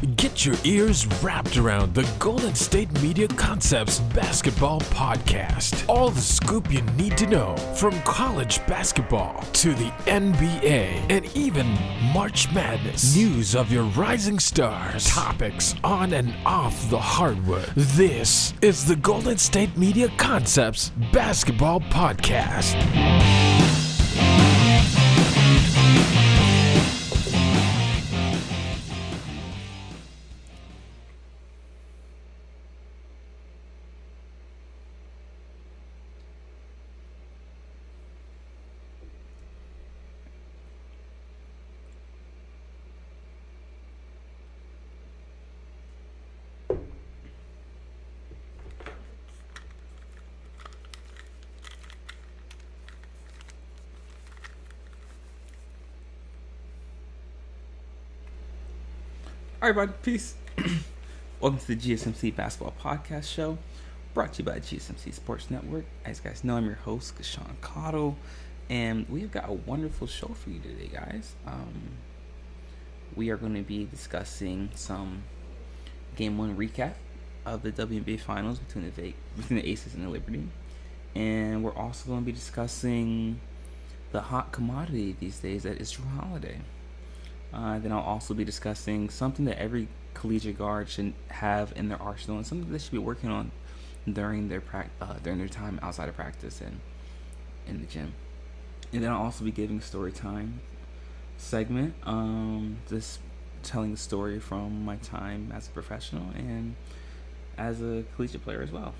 Get your ears wrapped around the Golden State Media Concepts Basketball Podcast. All the scoop you need to know from college basketball to the NBA and even March Madness. News of your rising stars. Topics on and off the hardwood. This is the Golden State Media Concepts Basketball Podcast. Alright, everybody, peace. Welcome to the GSMC Basketball Podcast show, brought to you by GSMC Sports Network. As you guys know, I'm your host, Casuan Cottle, and we've got a wonderful show for you today, guys. We are going to be discussing some Game 1 recap of the WNBA Finals between the Aces and the Liberty, and we're also going to be discussing the hot commodity these days that is Jrue Holiday. Then I'll also be discussing something that every collegiate guard should have in their arsenal and something they should be working on during their time outside of practice and in the gym. And then I'll also be giving a story time segment, just telling a story from my time as a professional and as a collegiate player as well.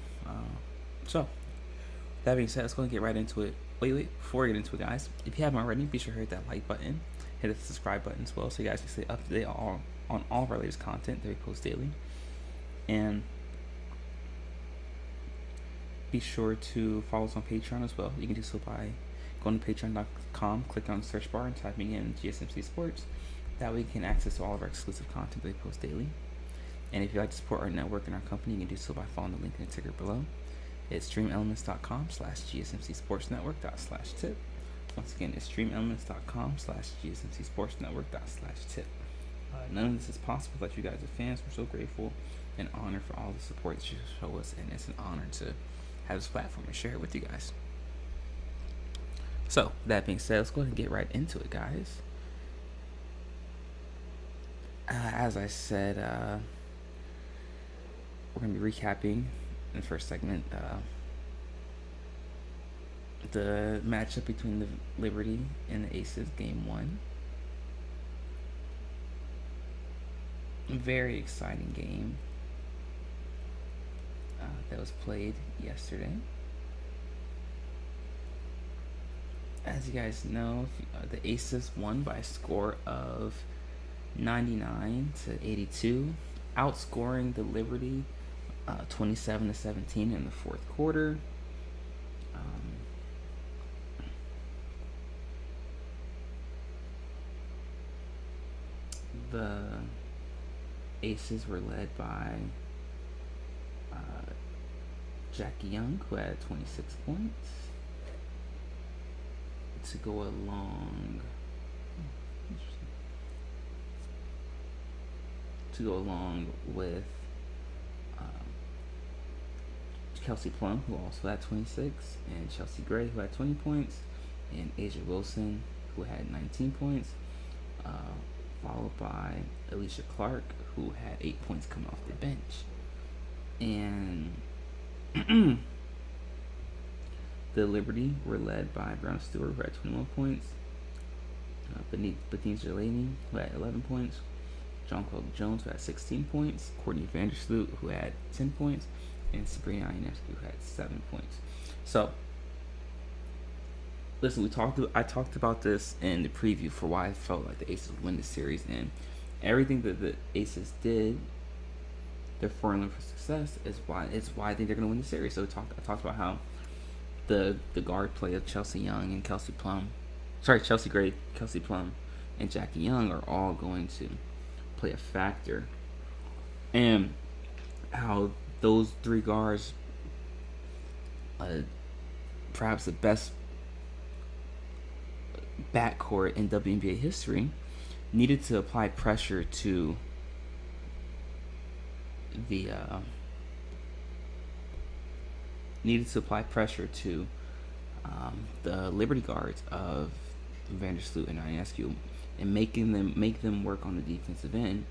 So, that being said, let's go and get right into it. Wait, before we get into it, guys, if you haven't already, be sure to hit that like button. Hit the subscribe button as well so you guys can stay up to date on all of our latest content that we post daily. And be sure to follow us on Patreon as well. You can do so by going to patreon.com, click on the search bar and typing in GSMC Sports. That way you can access all of our exclusive content that we post daily. And if you'd like to support our network and our company, you can do so by following the link in the ticker below. It's streamelements.com/GSMC-sportsnetwork./tip. Once again, it's streamelements.com/GSMC-sportsnetwork./tip. None of this is possible without you guys as fans. We're so grateful and honored for all the support that you show us, and it's an honor to have this platform and share it with you guys. So, that being said, let's go ahead and get right into it, guys. As I said, we're going to be recapping in the first segment the matchup between the Liberty and the Aces, Game 1. Very exciting game that was played yesterday. As you guys know, the Aces won by a score of 99-82, outscoring the Liberty 27-17 in the fourth quarter. The Aces were led by Jackie Young, who had 26 points. To go along with Kelsey Plum, who also had 26, and Chelsea Gray, who had 20 points, and Asia Wilson, who had 19 points. Followed by Alicia Clark, who had 8 points coming off the bench. And the Liberty were led by Brown Stewart, who had 21 points, Bethune Delaney, who had 11 points, John Claude Jones, who had 16 points, Courtney Vandersloot, who had 10 points, and Sabrina Ionescu, who had 7 points. So, listen, I talked about this in the preview for why I felt like the Aces would win this series, and everything that the Aces did, their formula for success is why I think they're going to win the series. So I talked about how the guard play of Chelsea Gray, Kelsey Plum, and Jackie Young are all going to play a factor, and how those three guards, perhaps the best backcourt in WNBA history, needed to apply pressure to the needed to apply pressure to the Liberty Guards of Vandersloot and Ionescu, and make them work on the defensive end,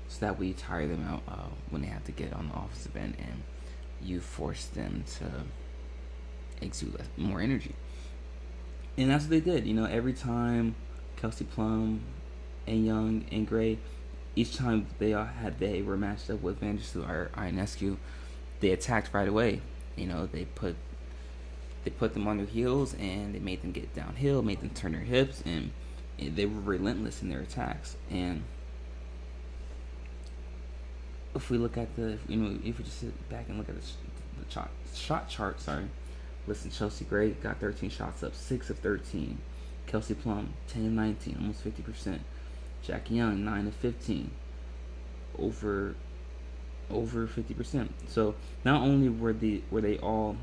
so that we tire them out when they have to get on the offensive end, and you force them to exude more energy. And that's what they did. Every time Kelsey Plum and Young and Gray, each time they were matched up with Vandersloot or Ionescu, they attacked right away. They put them on their heels, and they made them get downhill, made them turn their hips, and they were relentless in their attacks. And if we look at if we just sit back and look at the shot chart, listen, Chelsea Gray got 13 shots up, 6 of 13. Kelsey Plum, 10 of 19, almost 50%. Jackie Young, 9 of 15, over 50%. So not only were they all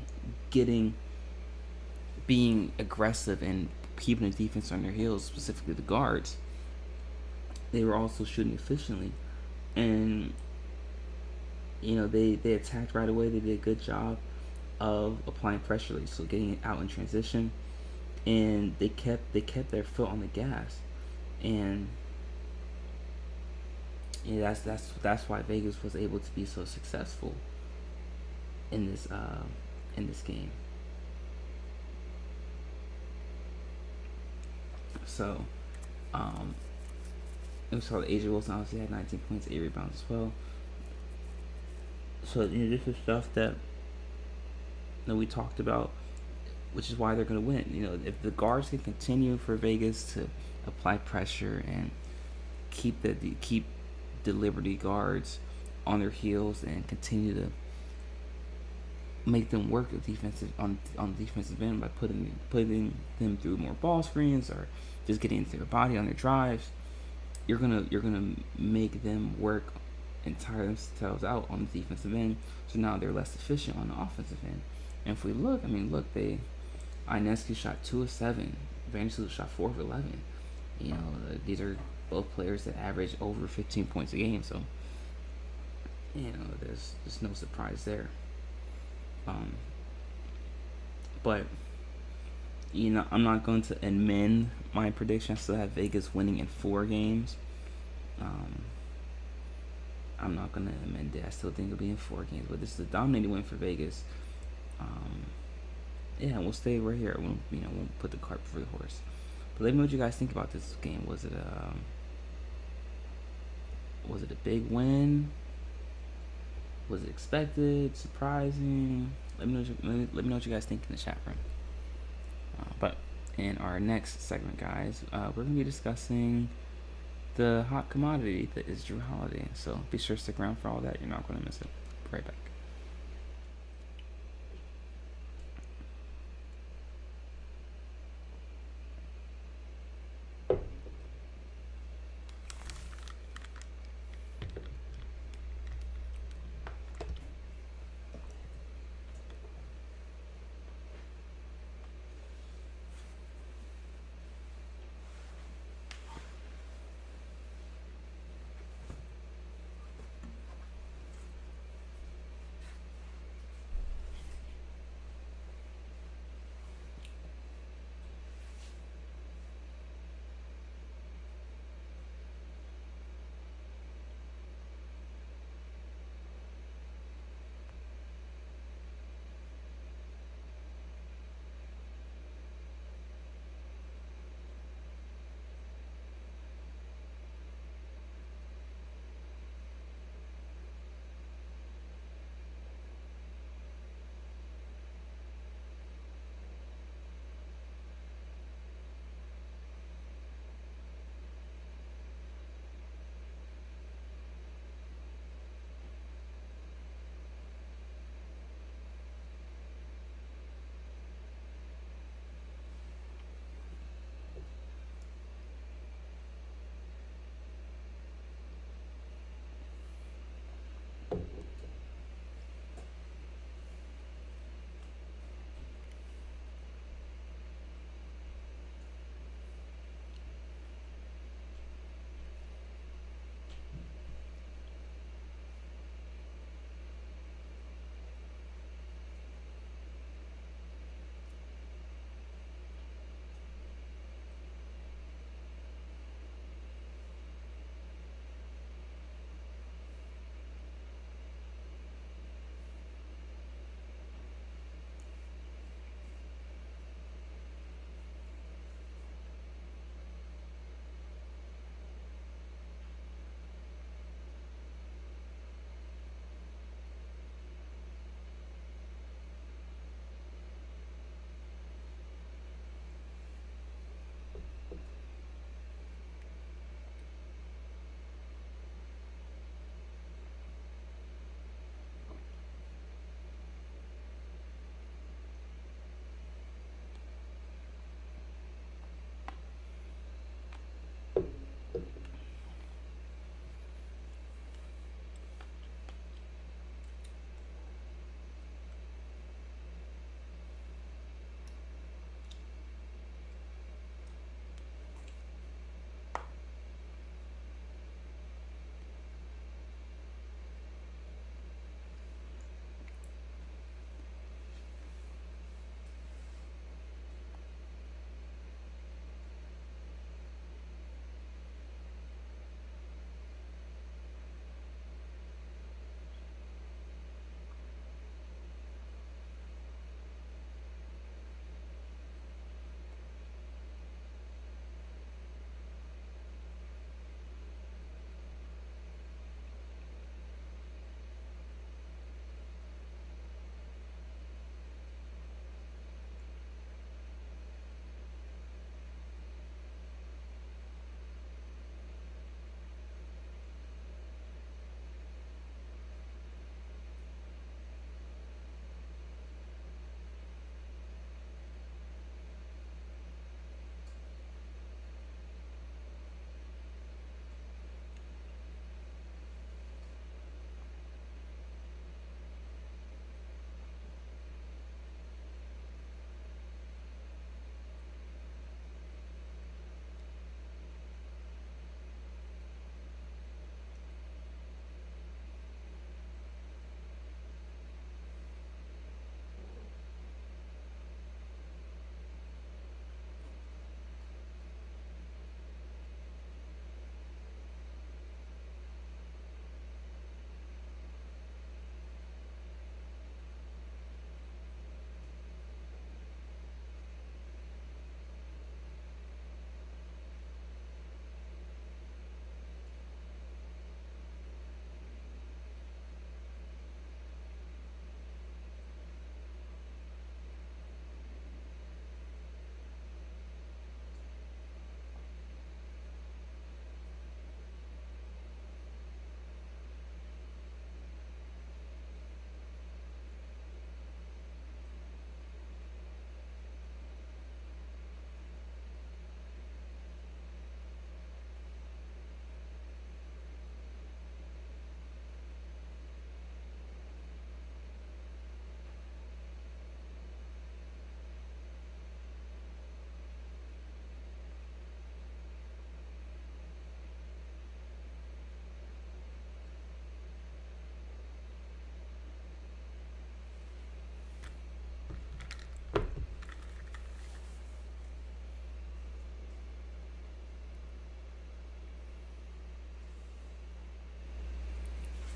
being aggressive and keeping the defense on their heels, specifically the guards, they were also shooting efficiently. And they attacked right away. They did a good job of applying pressure, so getting it out in transition, and they kept their foot on the gas. And that's why Vegas was able to be so successful in this game. So, we saw that Asia Wilson obviously had 19 points, 8 rebounds as well. So this is stuff that we talked about, which is why they're going to win. If the guards can continue for Vegas to apply pressure and keep the Liberty Guards on their heels and continue to make them work on the defensive end by putting them through more ball screens or just getting into their body on their drives, you're gonna make them work and tire themselves out on the defensive end. So now they're less efficient on the offensive end. And if we look, Ionescu shot 2 of 7, Vandersloot shot 4 of 11. These are both players that average over 15 points a game. So there's no surprise there. But I'm not going to amend my prediction. I still have Vegas winning in 4 games. I'm not going to amend it. I still think it'll be in 4 games, but this is a dominating win for Vegas. We'll stay right here. Won't put the cart before the horse. But let me know what you guys think about this game. Was it a big win? Was it expected? Surprising? Let me know what you guys think in the chat room. But in our next segment, guys, we're going to be discussing the hot commodity that is Jrue Holiday. So be sure to stick around for all that. You're not going to miss it. Be right back.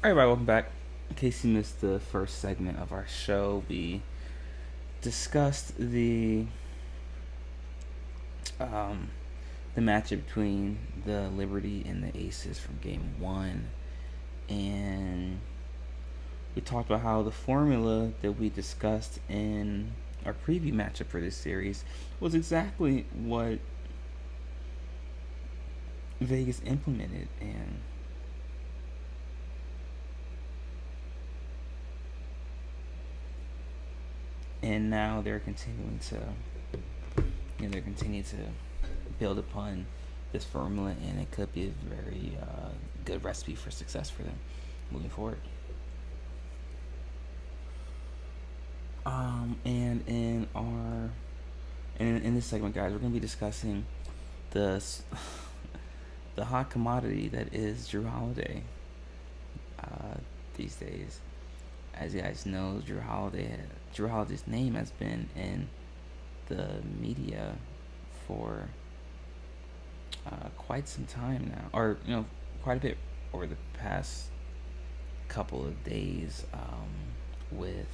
Everybody, welcome back. In case you missed the first segment of our show, we discussed the matchup between the Liberty and the Aces from Game 1, and we talked about how the formula that we discussed in our preview matchup for this series was exactly what Vegas implemented, and now they're continuing to build upon this formula, and it could be a very good recipe for success for them moving forward. And in this segment, guys, we're gonna be discussing the hot commodity that is Jrue Holiday these days. As you guys know, Jrue Holiday's name has been in the media for quite some time now, or quite a bit over the past couple of days, with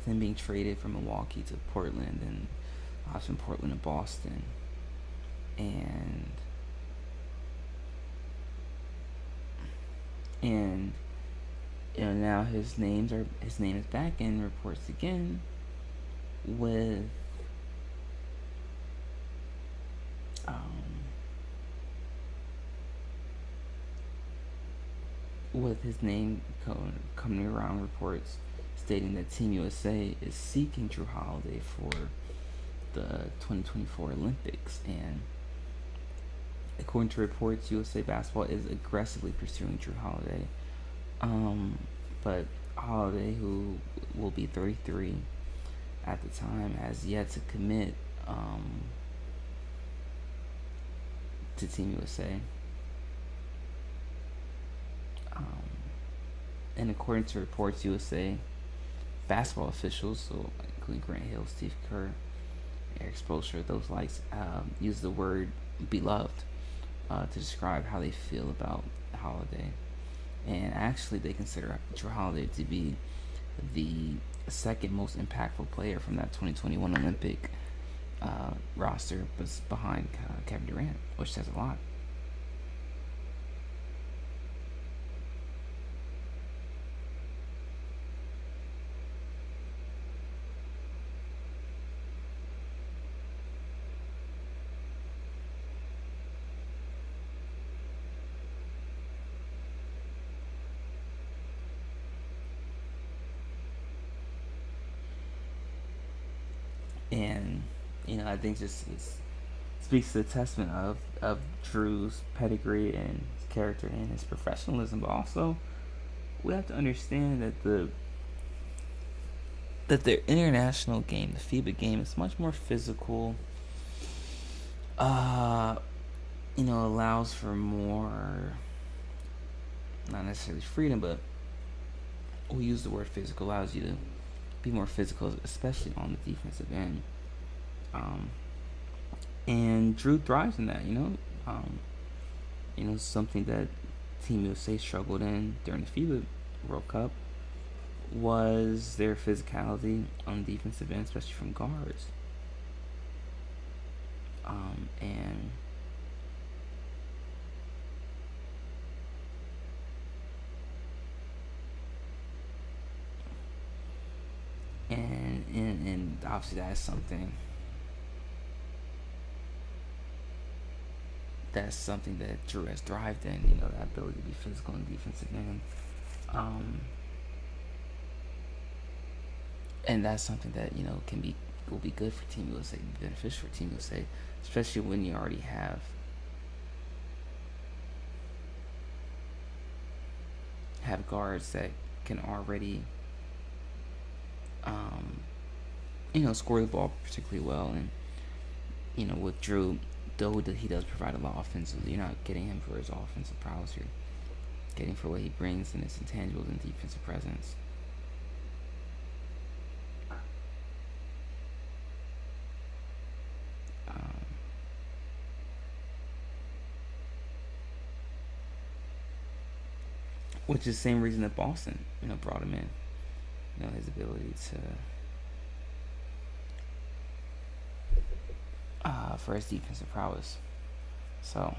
him being traded from Milwaukee to Portland, and from Portland to Boston, and now his name is back in reports again with his name coming around, reports stating that Team USA is seeking Jrue Holiday for the 2024 Olympics, and according to reports, USA Basketball is aggressively pursuing Jrue Holiday. But Holiday, who will be 33 at the time, has yet to commit to Team USA. And according to reports, USA Basketball officials, so including Grant Hill, Steve Kerr, Eric Spoelstra, those likes, use the word beloved to describe how they feel about Holiday. And actually, they consider Jrue Holiday to be the second most impactful player from that 2021 Olympic roster, but behind Kevin Durant, which says a lot. And I think just it speaks to the testament of Jrue's pedigree and his character and his professionalism, but also we have to understand that the international game, the FIBA game, is much more physical. Allows for more, not necessarily freedom, but we'll use the word physical, allows you to be more physical, especially on the defensive end. And Jrue thrives in that, something that Team USA struggled in during the FIBA World Cup was their physicality on the defensive end, especially from guards. And obviously that's something that Jrue has thrived in, that ability to be physical and defensive end. And that's something that, will be good for Team USA, beneficial for Team USA, especially when you already have guards that can already score the ball particularly well. And with Jrue, though he does provide a lot offensively, you're not getting him for his offensive prowess, you're getting for what he brings and his intangibles and defensive presence. which is the same reason that Boston, brought him in. His ability to for his defensive prowess. So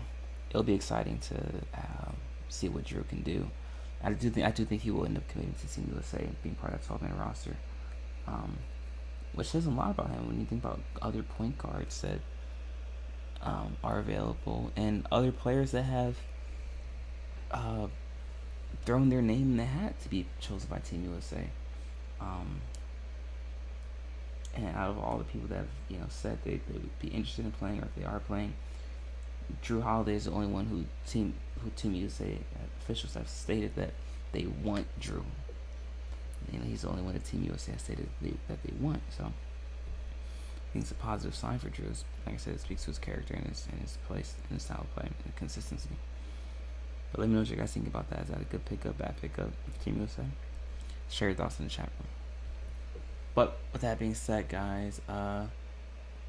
it'll be exciting to see what Jrue can do. I do think he will end up committing to Team USA, being part of that 12-man roster, which says a lot about him when you think about other point guards that are available and other players that have thrown their name in the hat to be chosen by Team USA. And out of all the people that have said they would be interested in playing, or if they are playing, Jrue Holiday is the only one who Team USA officials have stated that they want Jrue. He's the only one that Team USA has stated that they want. So I think it's a positive sign for Jrue. Like I said, it speaks to his character and his place and his style of play and consistency. But let me know what you guys think about that. Is that a good pickup, bad pickup for Team USA? Share your thoughts in the chat room. But with that being said, guys,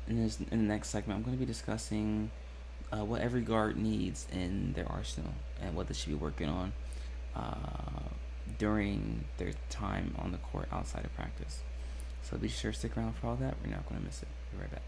in the next segment, I'm going to be discussing what every guard needs in their arsenal and what they should be working on during their time on the court outside of practice. So be sure to stick around for all that. We're not going to miss it. Be right back.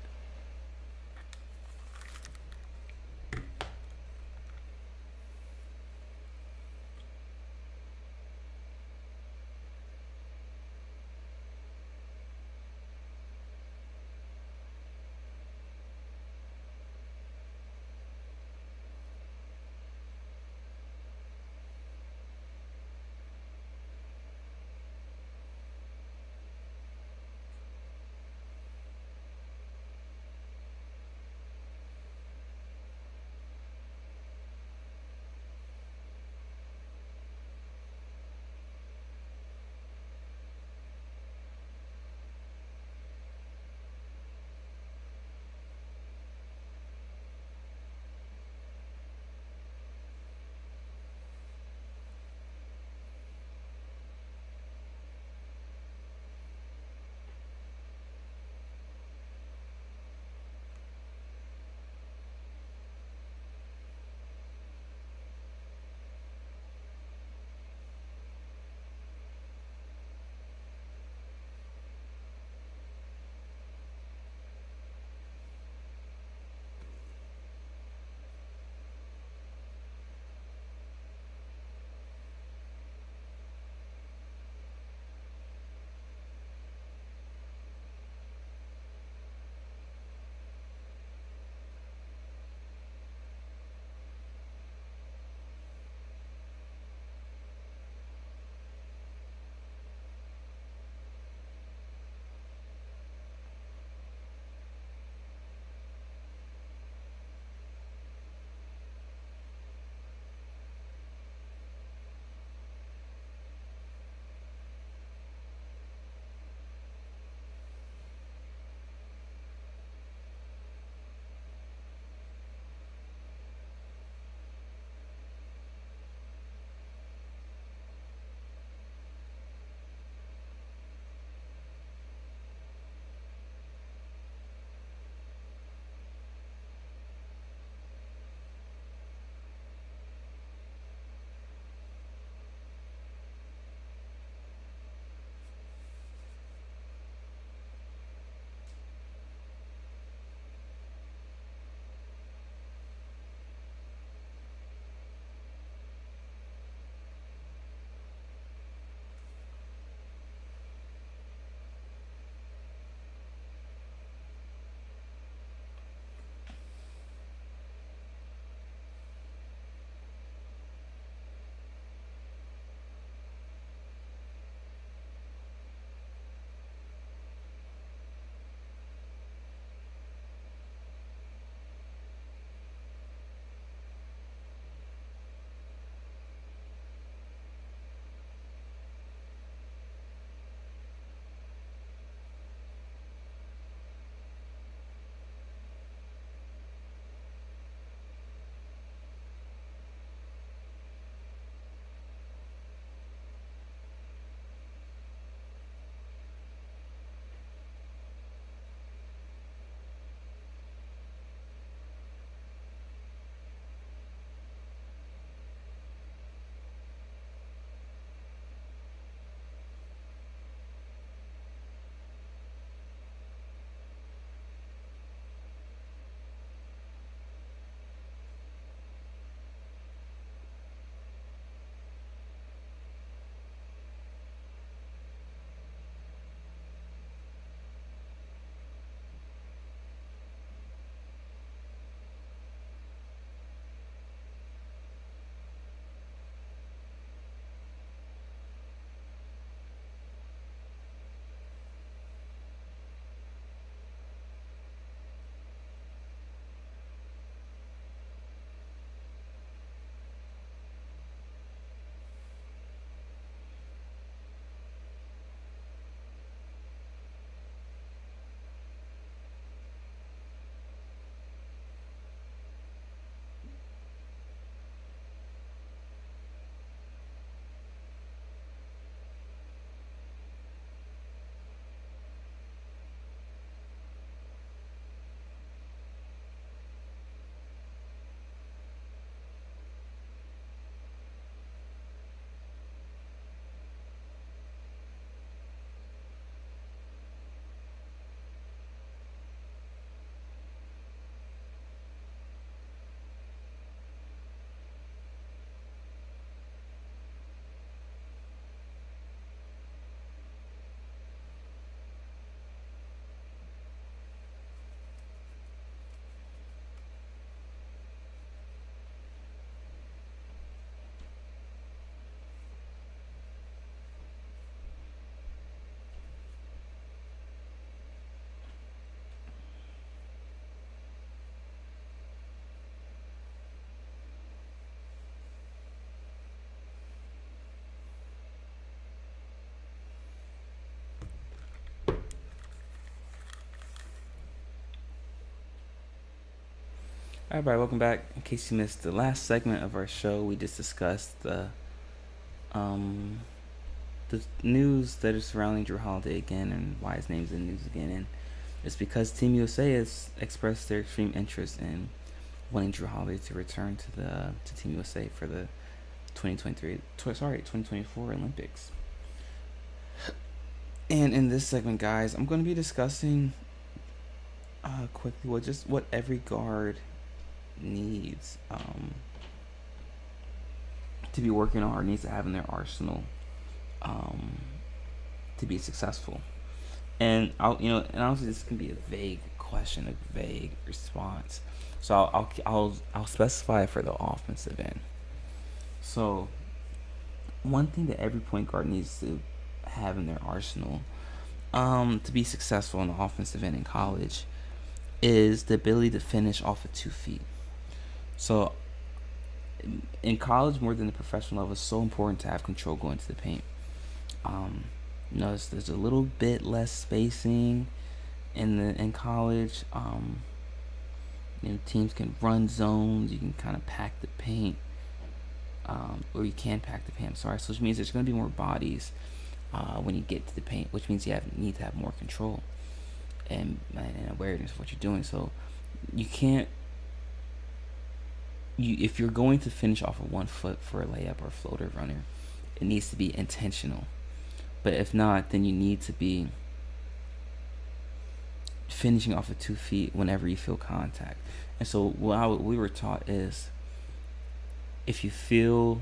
All right, welcome back. In case you missed the last segment of our show, we just discussed the news that is surrounding Jrue Holiday again and why his name's in the news again. And it's because Team USA has expressed their extreme interest in wanting Jrue Holiday to return to Team USA for the 2024 Olympics. And in this segment, guys, I'm going to be discussing quickly what every guard needs to be working on or needs to have in their arsenal to be successful. And honestly, this can be a vague question, a vague response. So I'll specify it for the offensive end. So one thing that every point guard needs to have in their arsenal to be successful in the offensive end in college is the ability to finish off of 2 feet. So in college, more than the professional level, it's so important to have control going to the paint. There's a little bit less spacing in college. Teams can run zones. You can kind of pack the paint, or you can pack the paint. So which means there's going to be more bodies when you get to the paint, which means need to have more control and awareness of what you're doing. So you can't. If you're going to finish off of 1 foot for a layup or floater runner, it needs to be intentional. But if not, then you need to be finishing off of 2 feet whenever you feel contact. And so what we were taught is, if the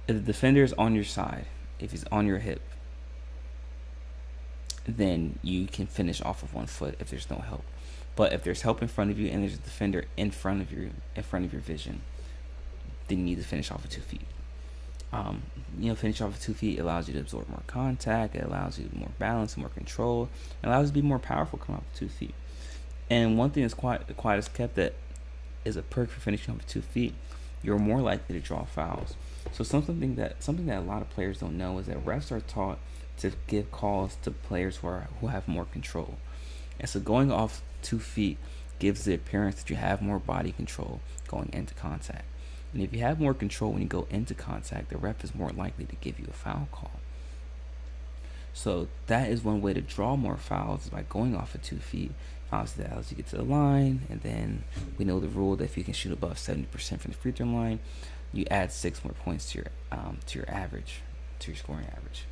defender is on your side, if he's on your hip, then you can finish off of 1 foot if there's no help. But if there's help in front of you and there's a defender in front of your vision, then you need to finish off of 2 feet. Finish off of 2 feet allows you to absorb more contact. It allows you more balance, more control. It allows you to be more powerful coming off of 2 feet. And one thing that's quiet as kept that is a perk for finishing off of 2 feet, you're more likely to draw fouls. So something that a lot of players don't know is that refs are taught to give calls to players who have more control. And so going off 2 feet gives the appearance that you have more body control going into contact. And if you have more control when you go into contact, the ref is more likely to give you a foul call. So that is one way to draw more fouls, is by going off of 2 feet. Obviously, that allows you to get to the line, and then we know the rule that if you can shoot above 70% from the free throw line, you add 6 more points to your average, to your scoring average.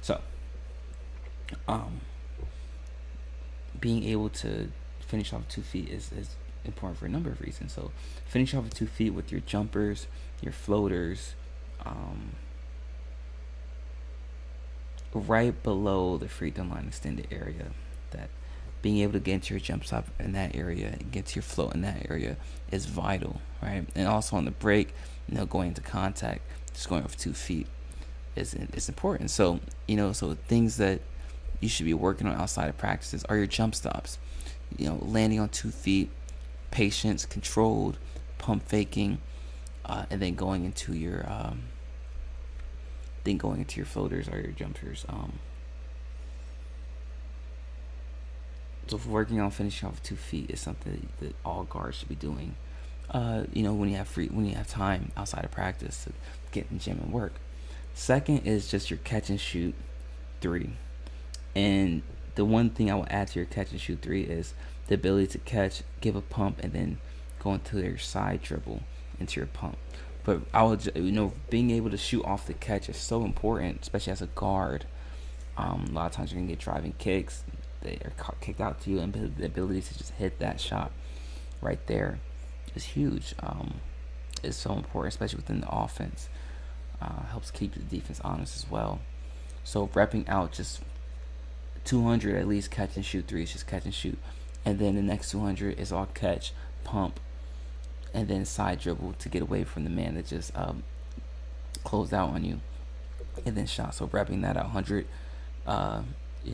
So, being able to finish off 2 feet is important for a number of reasons. So finish off of 2 feet with your jumpers, your floaters, right below the free throw line extended area. That being able to get into your jump stop in that area and get to your float in that area is vital, right? And also on the break, going into contact, just going off 2 feet is important. So so things that you should be working on outside of practices are your jump stops. Landing on 2 feet, patience, controlled, pump faking, and then going into your floaters or your jumpers. So working on finishing off 2 feet is something that all guards should be doing. When you have time outside of practice to get in the gym and work. Second is just your catch and shoot 3. And the one thing I will add to your catch and shoot 3 is the ability to catch, give a pump, and then go into your side dribble into your pump. But being able to shoot off the catch is so important, especially as a guard. A lot of times you're gonna get driving kicks, they are kicked out to you, and the ability to just hit that shot right there is huge. It's so important, especially within the offense. Helps keep the defense honest as well. So repping out just 200 at least catch and shoot 3 is just catch and shoot, and then the next 200 is all catch, pump, and then side dribble to get away from the man that just closed out on you, and then shot. So repping that out, 100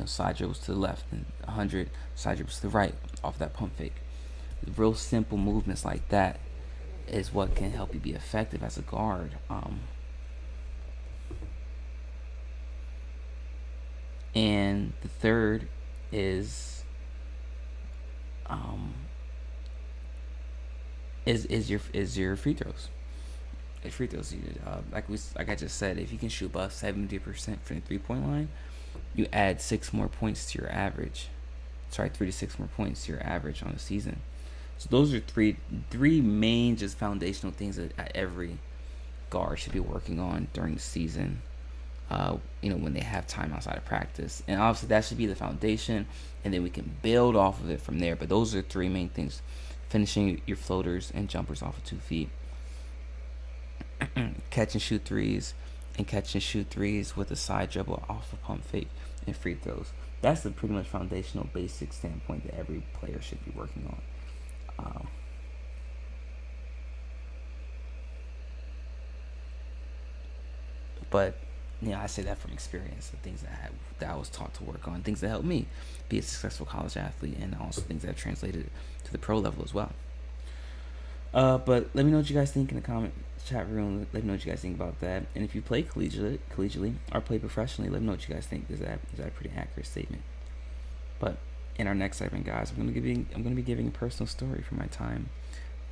side dribbles to the left and 100 side dribbles to the right off that pump fake. Real simple movements like that is what can help you be effective as a guard. And the third is is your free throws. Free throws, like I just said, if you can shoot above 70% from the 3-point line, you add 6 more points to your average. 3 to 6 more points to your average on the season. So those are three main just foundational things that every guard should be working on during the season. When they have time outside of practice, and obviously that should be the foundation, and then we can build off of it from there. But those are 3 main things: finishing your floaters and jumpers off of 2 feet. Catch and shoot threes, and catch and shoot threes with a side dribble off a pump fake and free throws. That's the pretty much foundational basic standpoint that every player should be working on. But I say that from experience, the things that I was taught to work on, things that helped me be a successful college athlete, and also things that have translated to the pro level as well. But let me know what you guys think in the comment chat room. Let me know what you guys think about that. And if you play collegiately or play professionally, let me know what you guys think. Is that a pretty accurate statement? But in our next segment, guys, I'm gonna be giving a personal story from my time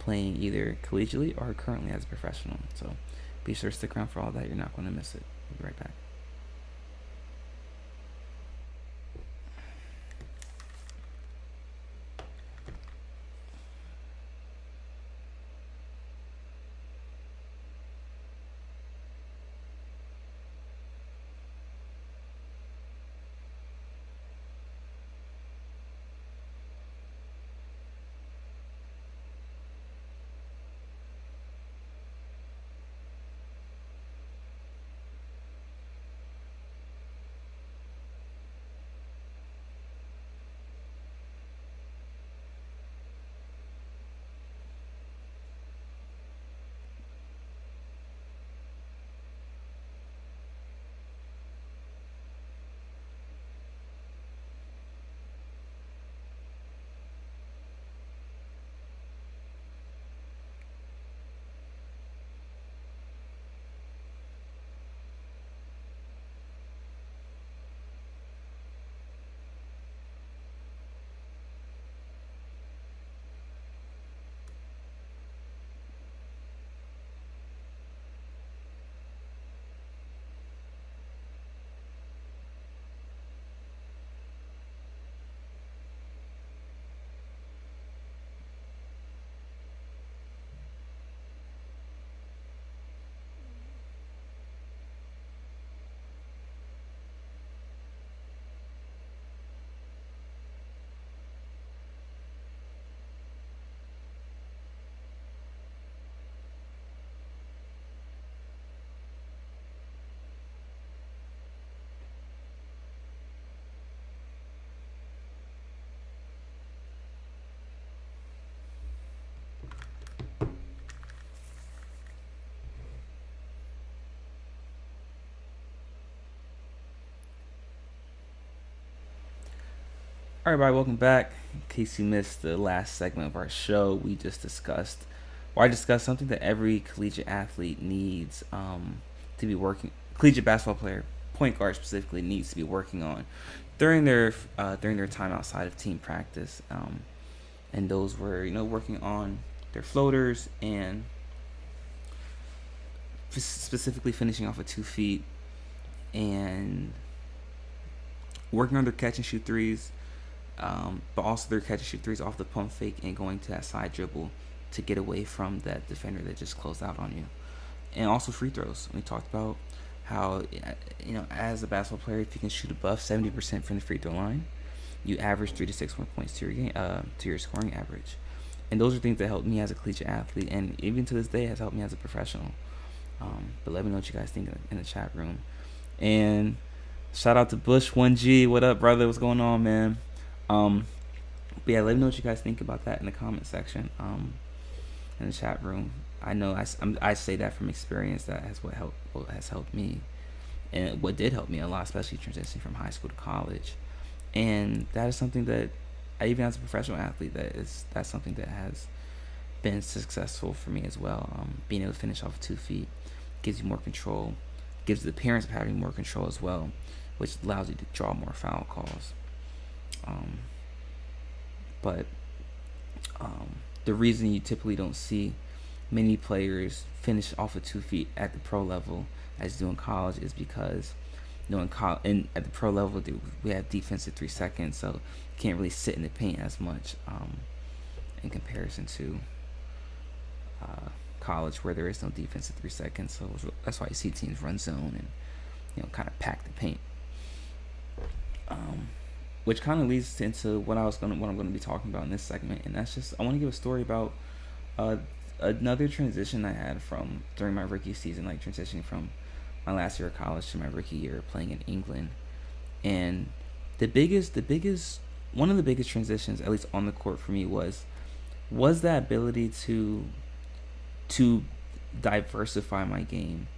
playing either collegiately or currently as a professional. So be sure to stick around for all that. You're not going to miss it. We'll be right back. All right, everybody, welcome back. In case you missed the last segment of our show, I discussed something that every collegiate athlete needs to be working. Collegiate basketball player, point guard specifically, needs to be working on during their time outside of team practice. And those were, working on their floaters and specifically finishing off of 2 feet and working on their catch and shoot threes. But also their catch and shoot threes off the pump fake and going to that side dribble to get away from that defender that just closed out on you. And also free throws. We talked about how, as a basketball player, if you can shoot above 70% from the free throw line, you average 3 to 6 more points to your game, to your scoring average. And those are things that helped me as a collegiate athlete, and even to this day has helped me as a professional. But let me know what you guys think in the chat room. And shout out to Bush1G. What up, brother? What's going on, man? But yeah, let me know what you guys think about that in the comment section, in the chat room. I know I say that from experience. That has what has helped me, and what did help me a lot, especially transitioning from high school to college. And that is something that even as a professional athlete, that's something that has been successful for me as well. Being able to finish off 2 feet gives you more control, gives the appearance of having more control as well, which allows you to draw more foul calls. the reason you typically don't see many players finish off of 2 feet at the pro level as you do in college is because, and at the pro level, we have defense at 3 seconds, so you can't really sit in the paint as much in comparison to college, where there is no defense at 3 seconds. So that's why you see teams run zone and kind of pack the paint. Which kind of leads into what I'm going to be talking about in this segment, and that's just, I want to give a story about another transition I had from during my rookie season, like transitioning from my last year of college to my rookie year playing in England. And one of the biggest transitions, at least on the court for me, was that ability to diversify my game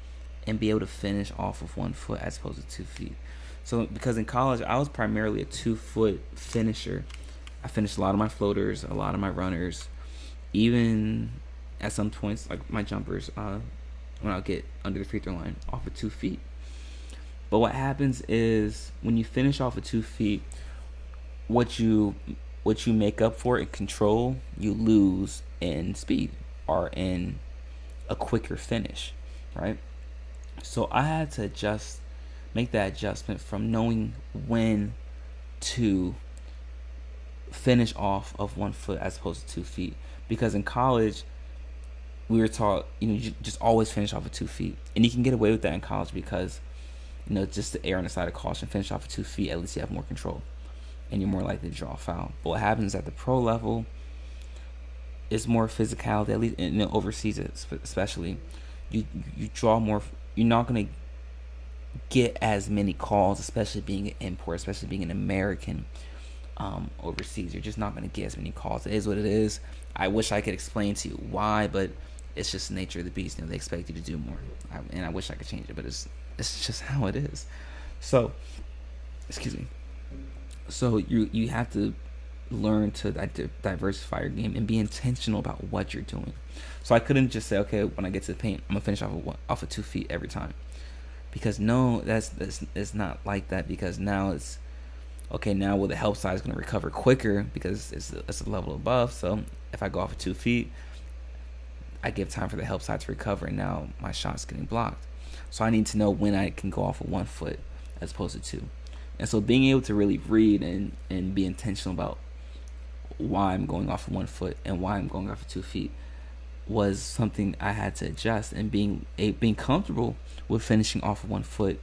and be able to finish off of 1 foot as opposed to 2 feet. So because in college I was primarily a 2 foot finisher. I finished a lot of my floaters, a lot of my runners, even at some points like my jumpers when I'll get under the free throw line off of 2 feet. But what happens is when you finish off of 2 feet, what you make up for in control, you lose in speed or in a quicker finish, right? So I had to make that adjustment from knowing when to finish off of 1 foot as opposed to 2 feet. Because in college, we were taught, you just always finish off of 2 feet. And you can get away with that in college because, just to err on the side of caution, finish off of 2 feet, at least you have more control. And you're more likely to draw a foul. But what happens at the pro level is more physicality, at least overseas especially. You draw more, you're not going to get as many calls, especially being an import, especially being an American overseas. You're just not going to get as many calls. It is what it is. I wish I could explain to you why, but it's just the nature of the beast. They expect you to do more, and I wish I could change it, but it's just how it is. So, excuse me. So you have to learn to diversify your game and be intentional about what you're doing. So I couldn't just say, okay, when I get to the paint, I'm gonna finish off of 2 feet every time, because no, it's not like that. Because now it's okay. Now, the help side is gonna recover quicker because it's a level above. So if I go off of 2 feet, I give time for the help side to recover, and now my shot's getting blocked. So I need to know when I can go off of 1 foot as opposed to 2. And so being able to really read and be intentional about why I'm going off of 1 foot and why I'm going off of 2 feet was something I had to adjust, and being comfortable with finishing off of 1 foot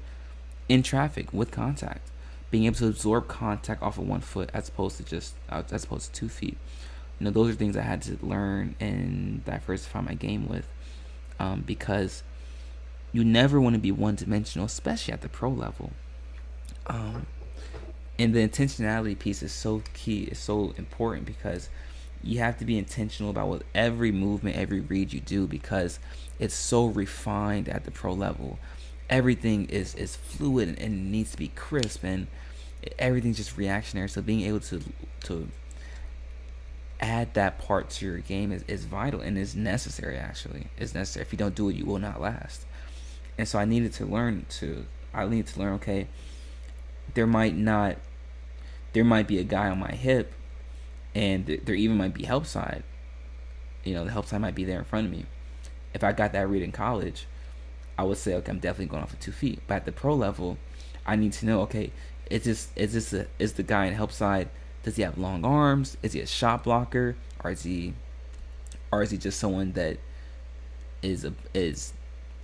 in traffic with contact, being able to absorb contact off of 1 foot as opposed to 2 feet. Those are things I had to learn and diversify my game with, because you never want to be one-dimensional, especially at the pro level. And the intentionality piece is so key, it's so important, because you have to be intentional about what every movement, every read you do, because it's so refined at the pro level. Everything is fluid and needs to be crisp, and everything's just reactionary. So being able to add that part to your game is vital and is necessary. Actually, it's necessary. If you don't do it, you will not last. And so I needed to learn. Okay, there might be a guy on my hip, and there even might be help side. The help side might be there in front of me. If I got that read in college, I would say, okay, I'm definitely going off of 2 feet. But at the pro level, I need to know, okay, is the guy in help side, does he have long arms? Is he a shot blocker? Or is he just someone that is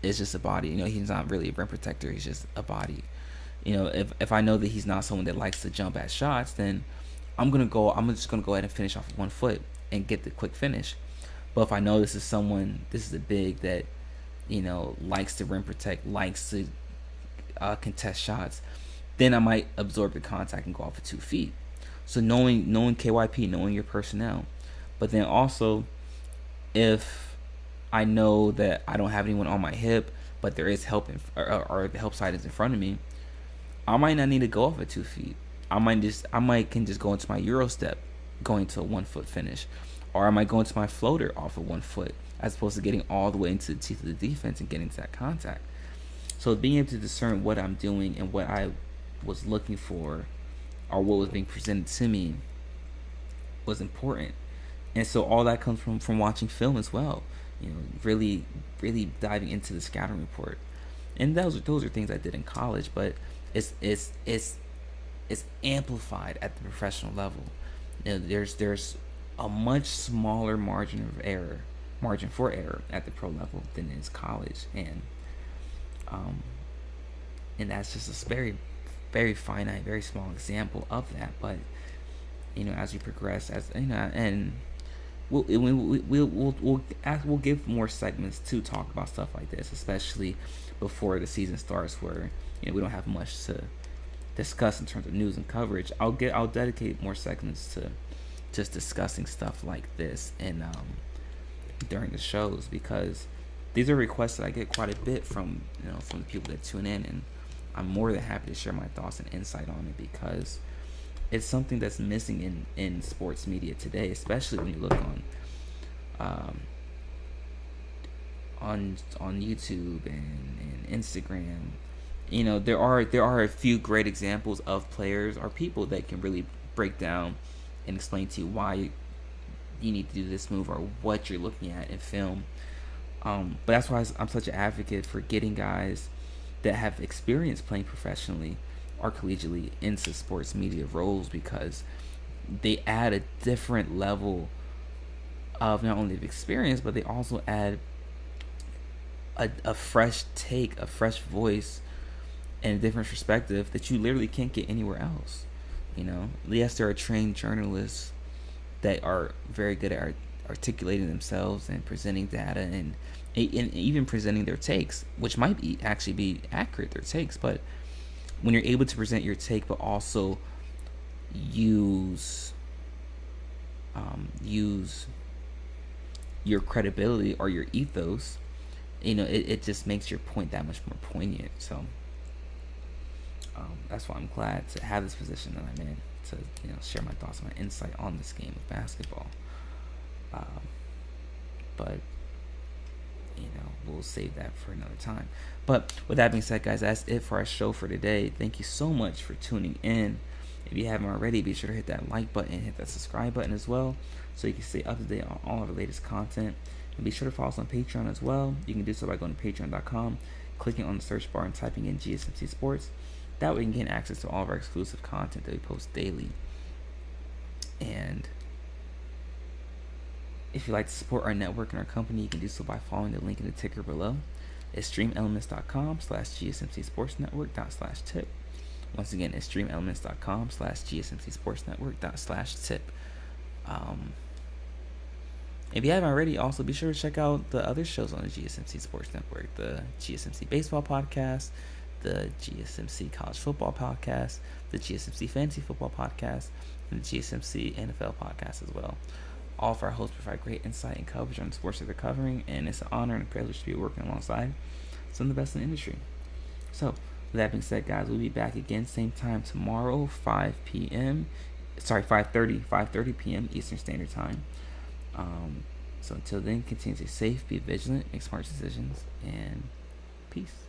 just a body? He's not really a rim protector. He's just a body. If I know that he's not someone that likes to jump at shots, then I'm just gonna go ahead and finish off of 1 foot and get the quick finish. But if I know this is a big that likes to rim protect, likes to contest shots, then I might absorb the contact and go off of 2 feet. So knowing KYP, knowing your personnel, but then also if I know that I don't have anyone on my hip, but there is help or the help side is in front of me, I might not need to go off at 2 feet. I might can just go into my Euro step, going to a 1 foot finish, or I might go into my floater off of 1 foot, as opposed to getting all the way into the teeth of the defense and getting to that contact. So being able to discern what I'm doing and what I was looking for, or what was being presented to me, was important. And so all that comes from watching film as well. Really diving into the scouting report. And those are things I did in college, but it's amplified at the professional level. There's a much smaller margin for error at the pro level than is college, and that's just a very, very finite, very small example of that. But as we progress, and we'll give more segments to talk about stuff like this, especially before the season starts, where we don't have much to discuss in terms of news and coverage. I'll dedicate more segments to just discussing stuff like this and during the shows, because these are requests that I get quite a bit from the people that tune in, and I'm more than happy to share my thoughts and insight on it, because it's something that's missing in sports media today, especially when you look on YouTube and Instagram. There are a few great examples of players or people that can really break down and explain to you why you need to do this move or what you're looking at in film. But that's why I'm such an advocate for getting guys that have experience playing professionally or collegiately into sports media roles, because they add a different level of not only experience, but they also add a fresh take, a fresh voice, and a different perspective that you literally can't get anywhere else. Yes, there are trained journalists that are very good at articulating themselves and presenting data and even presenting their takes, which might actually be accurate, their takes. But when you're able to present your take but also use your credibility or your ethos, it just makes your point that much more poignant. So that's why I'm glad to have this position that I'm in, to share my thoughts and my insight on this game of basketball. But we'll save that for another time. But with that being said, guys, that's it for our show for today. Thank you so much for tuning in. If you haven't already, be sure to hit that like button and hit that subscribe button as well, so you can stay up to date on all of the latest content. And be sure to follow us on Patreon as well. You can do so by going to patreon.com, clicking on the search bar and typing in GSMC Sports. That way you can gain access to all of our exclusive content that we post daily. And if you'd like to support our network and our company, you can do so by following the link in the ticker below. It's streamelements.com/GSMC Sports Network./tip. Once again, it's streamelements.com/GSMC Sports Network./tip. If you haven't already, also be sure to check out the other shows on the GSMC Sports Network: the GSMC Baseball Podcast, the GSMC College Football Podcast, the GSMC Fantasy Football Podcast, and the GSMC NFL Podcast as well. All of our hosts provide great insight and coverage on the sports that they're covering, and it's an honor and a privilege to be working alongside some of the best in the industry. So, with that being said, guys, we'll be back again same time tomorrow, 5:30 p.m. Eastern Standard Time. So until then, continue to stay safe, be vigilant, make smart decisions, and peace.